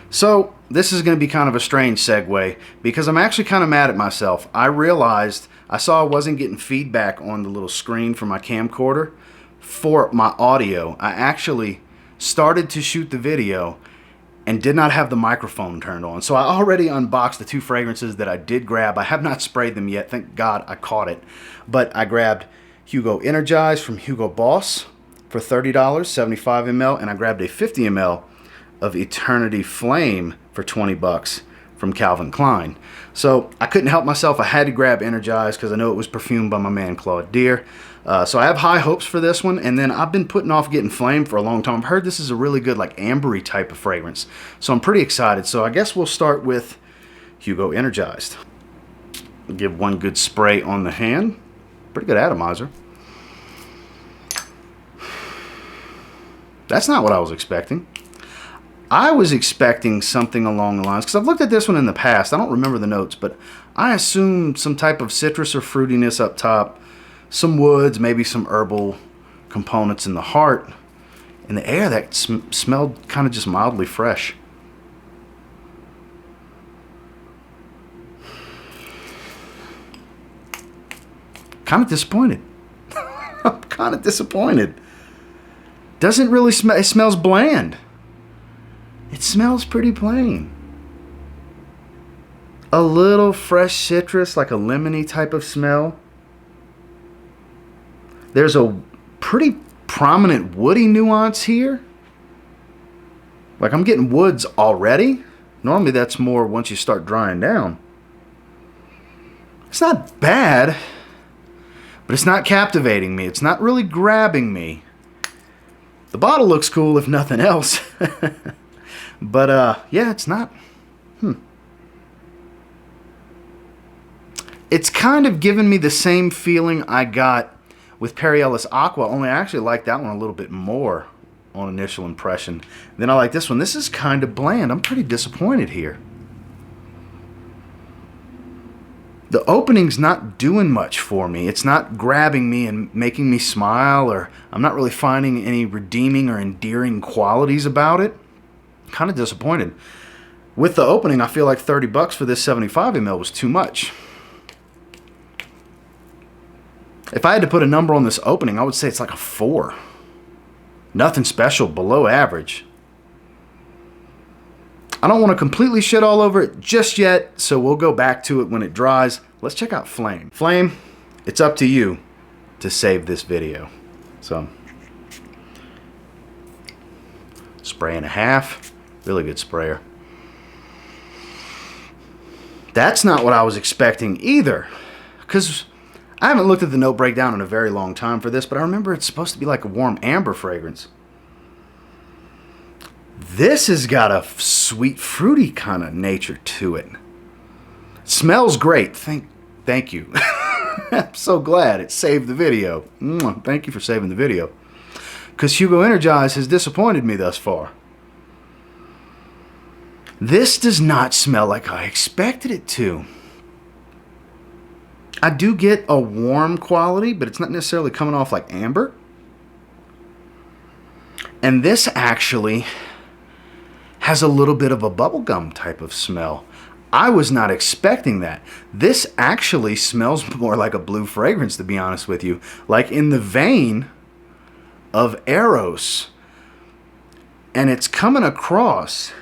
So this is going to be kind of a strange segue because I'm actually kind of mad at myself. I realized I saw I wasn't getting feedback on the little screen for my camcorder for my audio. I actually started to shoot the video and did not have the microphone turned on. So I already unboxed the two fragrances that I did grab. I have not sprayed them yet. Thank God I caught it. But I grabbed Hugo Energize from Hugo Boss for $30, 75 ml, and I grabbed a 50 ml of Eternity Flame for 20 bucks from Calvin Klein. So I couldn't help myself. I had to grab Energize because I know it was perfumed by my man Claude Deer. So I have high hopes for this one, and then I've been putting off getting Flame for a long time. I've heard this is a really good, like, ambery type of fragrance. So I'm pretty excited. So I guess we'll start with Hugo Energized. Give one good spray on the hand. Pretty good atomizer. That's not what I was expecting. I was expecting something along the lines, because I've looked at this one in the past. I don't remember the notes, but I assumed some type of citrus or fruitiness up top, some woods, maybe some herbal components in the heart. In the air, that smelled kind of just mildly fresh. Kind of disappointed. I'm kind of disappointed. Doesn't really smell, it smells bland. It smells pretty plain. A little fresh citrus, like a lemony type of smell. There's a pretty prominent woody nuance here. Like, I'm getting woods already. Normally that's more once you start drying down. It's not bad, but it's not captivating me. It's not really grabbing me. The bottle looks cool if nothing else. But, yeah, it's not. It's kind of given me the same feeling I got with Ellis Aqua, only I actually like that one a little bit more on initial impression. Then I like this one. This is kind of bland. I'm pretty disappointed here. The opening's not doing much for me. It's not grabbing me and making me smile, or I'm not really finding any redeeming or endearing qualities about it. Kind of disappointed. With the opening, I feel like 30 bucks for this 75 ml was too much. If I had to put a number on this opening, I would say it's like a 4. Nothing special, below average. I don't want to completely shit all over it just yet, so we'll go back to it when it dries. Let's check out Flame. Flame, it's up to you to save this video. So, spray and a half. Really good sprayer. That's not what I was expecting either, because I haven't looked at the note breakdown in a very long time for this, but I remember it's supposed to be like a warm amber fragrance. This has got a sweet, fruity kind of nature to it. It smells great. Thank you. I'm so glad it saved the video. Thank you for saving the video, because Hugo Energize has disappointed me thus far. This does not smell like I expected it to. I do get a warm quality, but it's not necessarily coming off like amber. And this actually has a little bit of a bubblegum type of smell. I was not expecting that. This actually smells more like a blue fragrance, to be honest with you. Like in the vein of Argos. And it's coming across.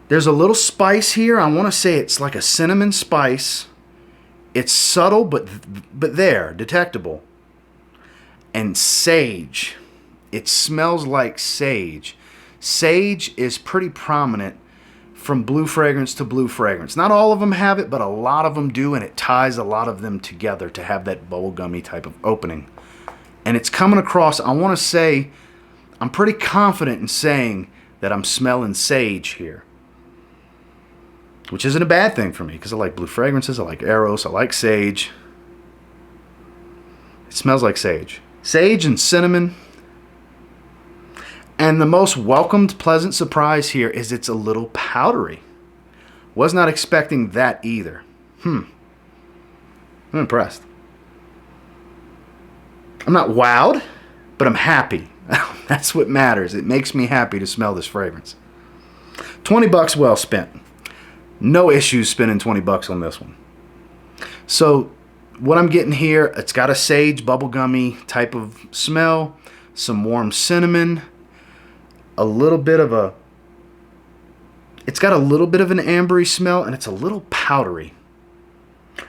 There's a little spice here. I want to say it's like a cinnamon spice. It's subtle, but there, detectable. And sage. It smells like sage. Sage is pretty prominent from blue fragrance to blue fragrance. Not all of them have it, but a lot of them do, and it ties a lot of them together to have that bubblegummy type of opening. And it's coming across, I want to say, I'm pretty confident in saying that I'm smelling sage here. Which isn't a bad thing for me, because I like blue fragrances, I like Argos, I like sage. It smells like sage. Sage and cinnamon. And the most welcomed, pleasant surprise here is it's a little powdery. Was not expecting that either. I'm impressed. I'm not wowed, but I'm happy. That's what matters. It makes me happy to smell this fragrance. 20 bucks well spent. No issues spending 20 bucks on this one. So what I'm getting here, it's got a sage bubblegummy type of smell, some warm cinnamon, a little bit of a, it's got a little bit of an ambery smell, and it's a little powdery.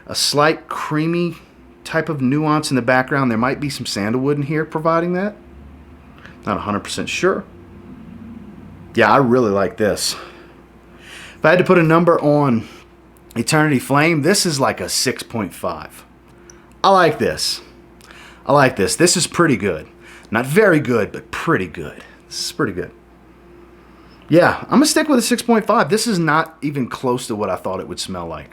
A slight creamy type of nuance in the background. There might be some sandalwood in here providing that. Not 100% sure. Yeah, I really like this. If I had to put a number on Eternity Flame, this is like a 6.5. I like this. I like this. This is pretty good. Not very good, but pretty good. This is pretty good. Yeah, I'm going to stick with a 6.5. This is not even close to what I thought it would smell like.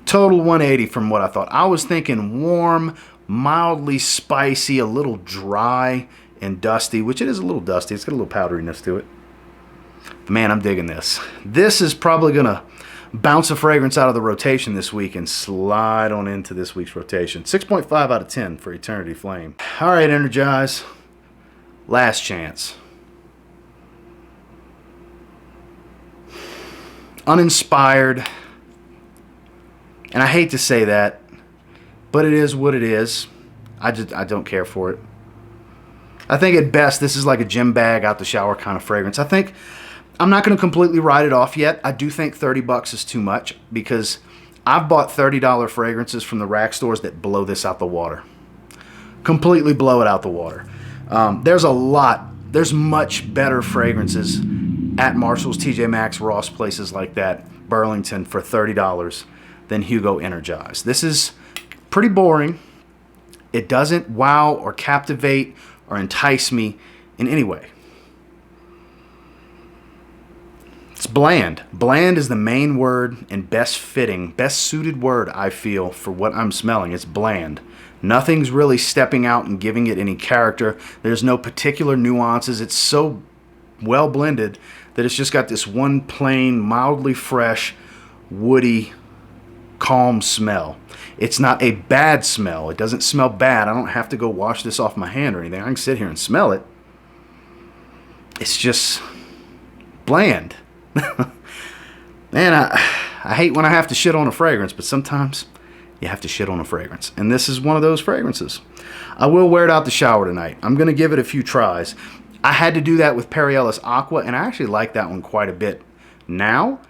Total 180 from what I thought. I was thinking warm, mildly spicy, a little dry and dusty, which it is a little dusty. It's got a little powderiness to it. Man, I'm digging this. This is probably going to bounce a fragrance out of the rotation this week and slide on into this week's rotation. 6.5 out of 10 for Eternity Flame. All right, Energize. Last chance. Uninspired. And I hate to say that, but it is what it is. I don't care for it. I think at best this is like a gym bag out the shower kind of fragrance. I think I'm not going to completely write it off yet. I do think 30 bucks is too much because I've bought $30 fragrances from the rack stores that blow this out the water. Completely blow it out the water. There's much better fragrances at Marshall's, TJ Maxx, Ross, places like that, Burlington, for $30 than Hugo Energize. This is pretty boring. It doesn't wow or captivate or entice me in any way. It's bland. Bland is the main word and best fitting, best suited word I feel for what I'm smelling. It's bland. Nothing's really stepping out and giving it any character. There's no particular nuances. It's so well blended that it's just got this one plain, mildly fresh, woody, calm smell. It's not a bad smell. It doesn't smell bad. I don't have to go wash this off my hand or anything. I can sit here and smell it. It's just bland. Man, I hate when I have to shit on a fragrance, but sometimes you have to shit on a fragrance. And this is one of those fragrances. I will wear it out the shower tonight. I'm going to give it a few tries. I had to do that with Ellis Aqua, and I actually like that one quite a bit now.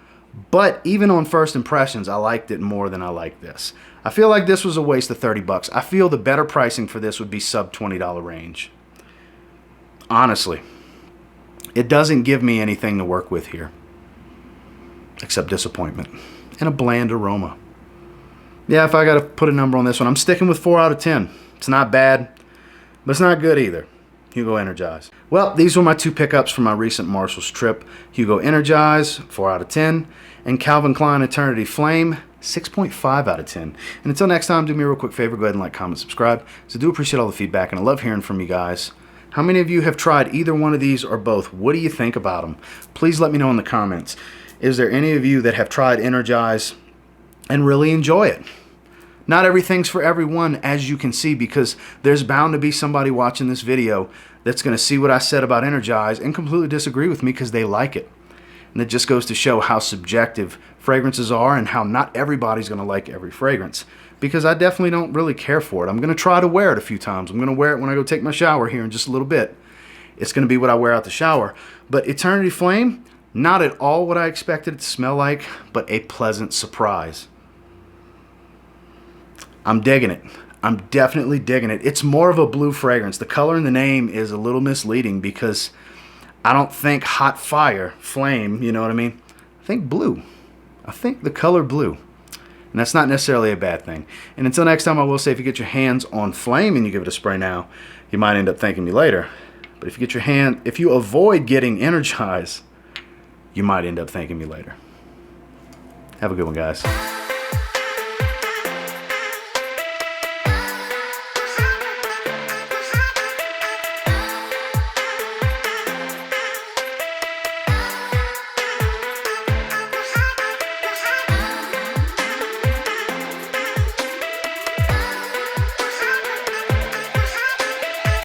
But even on first impressions, I liked it more than I like this. I feel like this was a waste of 30 bucks. I feel the better pricing for this would be sub $20 range. Honestly, it doesn't give me anything to work with here except disappointment and a bland aroma. Yeah, if I got to put a number on this one, I'm sticking with 4 out of 10. It's not bad, but it's not good either. Hugo Energize. Well, these were my two pickups from my recent Marshall's trip. Hugo Energize, 4 out of 10. And Calvin Klein Eternity Flame, 6.5 out of 10. And until next time, do me a real quick favor. Go ahead and like, comment, subscribe. So I do appreciate all the feedback, and I love hearing from you guys. How many of you have tried either one of these or both? What do you think about them? Please let me know in the comments. Is there any of you that have tried Energize and really enjoy it? Not everything's for everyone, as you can see, because there's bound to be somebody watching this video that's going to see what I said about Energize and completely disagree with me because they like it. And it just goes to show how subjective fragrances are and how not everybody's going to like every fragrance, because I definitely don't really care for it. I'm going to try to wear it a few times. I'm going to wear it when I go take my shower here in just a little bit. It's going to be what I wear out the shower. But Eternity Flame, not at all what I expected it to smell like, but a pleasant surprise. I'm digging it. I'm definitely digging it. It's more of a blue fragrance. The color in the name is a little misleading because I don't think hot fire, flame, you know what I mean? I think blue. I think the color blue. And that's not necessarily a bad thing. And until next time, I will say if you get your hands on flame and you give it a spray now, you might end up thanking me later. But if you avoid getting Energize, you might end up thanking me later. Have a good one, guys.